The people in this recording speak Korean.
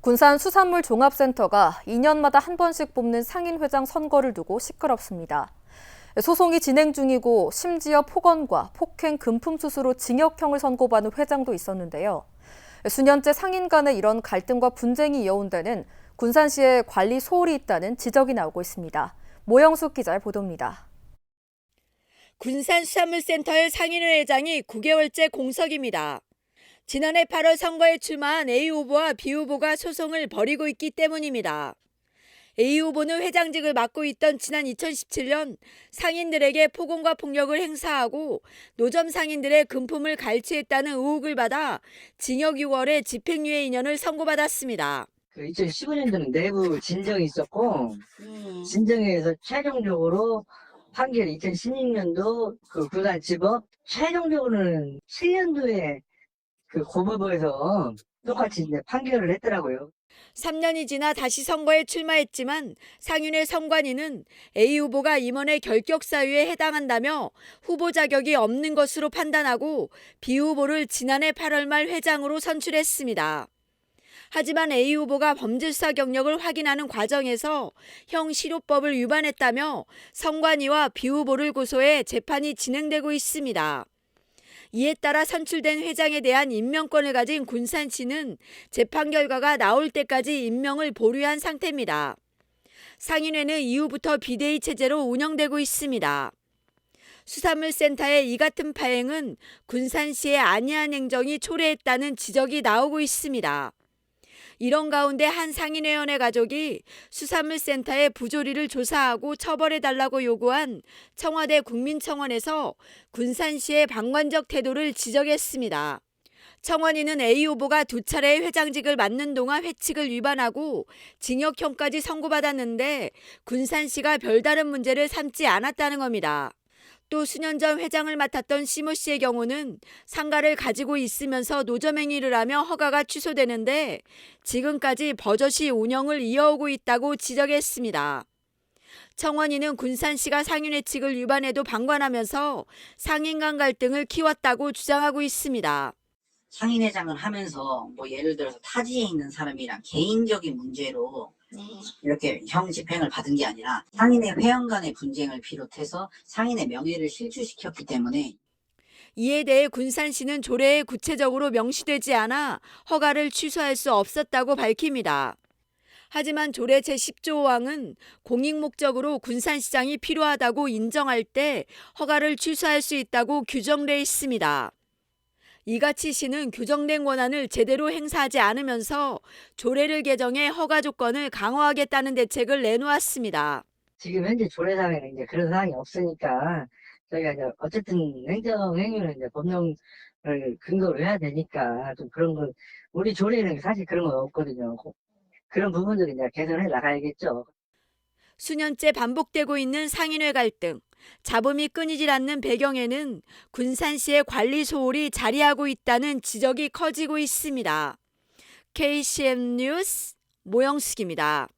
군산 수산물 종합센터가 2년마다 한 번씩 뽑는 상인회장 선거를 두고 시끄럽습니다. 소송이 진행 중이고 심지어 폭언과 폭행, 금품 수수로 징역형을 선고받은 회장도 있었는데요. 수년째 상인 간의 이런 갈등과 분쟁이 이어온 데는 군산시에 관리 소홀이 있다는 지적이 나오고 있습니다. 모영숙 기자의 보도입니다. 군산수산물센터의 상인회 회장이 9개월째 공석입니다. 지난해 8월 선거에 출마한 A 후보와 B 후보가 소송을 벌이고 있기 때문입니다. A 후보는 회장직을 맡고 있던 지난 2017년 상인들에게 폭언과 폭력을 행사하고 노점 상인들의 금품을 갈취했다는 의혹을 받아 징역 6월에 집행유예 2년을 선고받았습니다. 2015년도는 내부 진정이 있었고 진정에서 최종적으로 판결 2016년도 군산지법 최종적으로는 7년도에 고법에서 똑같이 이제 판결을 했더라고요. 3년이 지나 다시 선거에 출마했지만 상인회 선관위는 A 후보가 임원의 결격 사유에 해당한다며 후보 자격이 없는 것으로 판단하고 B 후보를 지난해 8월 말 회장으로 선출했습니다. 하지만 A 후보가 범죄 수사 경력을 확인하는 과정에서 형실효법을 위반했다며 선관위와 B 후보를 고소해 재판이 진행되고 있습니다. 이에 따라 선출된 회장에 대한 임명권을 가진 군산시는 재판 결과가 나올 때까지 임명을 보류한 상태입니다. 상인회는 이후부터 비대위 체제로 운영되고 있습니다. 수산물센터의 이 같은 파행은 군산시의 안이한 행정이 초래했다는 지적이 나오고 있습니다. 이런 가운데 한 상인회원의 가족이 수산물센터의 부조리를 조사하고 처벌해달라고 요구한 청와대 국민청원에서 군산시의 방관적 태도를 지적했습니다. 청원인은 A 후보가 2차례 회장직을 맡는 동안 회칙을 위반하고 징역형까지 선고받았는데 군산시가 별다른 문제를 삼지 않았다는 겁니다. 또 수년 전 회장을 맡았던 시모 씨의 경우는 상가를 가지고 있으면서 노점 행위를 하며 허가가 취소되는데 지금까지 버젓이 운영을 이어오고 있다고 지적했습니다. 청원인은 군산시가 상인회칙을 위반해도 방관하면서 상인 간 갈등을 키웠다고 주장하고 있습니다. 상인회장을 하면서 예를 들어서 타지에 있는 사람이랑 개인적인 문제로 이렇게 형 집행을 받은 게 아니라 상인의 회원 간의 분쟁을 비롯해서 상인의 명예를 실추시켰기 때문에 이에 대해 군산시는 조례에 구체적으로 명시되지 않아 허가를 취소할 수 없었다고 밝힙니다. 하지만 조례 제10조 5항은 공익 목적으로 군산시장이 필요하다고 인정할 때 허가를 취소할 수 있다고 규정돼 있습니다. 이같이 시는 규정된 권한을 제대로 행사하지 않으면서 조례를 개정해 허가 조건을 강화하겠다는 대책을 내놓았습니다. 지금 현재 조례상에는 이제 그런 사항이 없으니까 저희가 이제 어쨌든 행정행위는 이제 법령을 근거로 해야 되니까 좀 그런 건 우리 조례는 사실 그런 건 없거든요. 그런 부분들을 이제 개선해 나가야겠죠. 수년째 반복되고 있는 상인회 갈등, 잡음이 끊이질 않는 배경에는 군산시의 관리 소홀이 자리하고 있다는 지적이 커지고 있습니다. KCM 뉴스 모영숙입니다.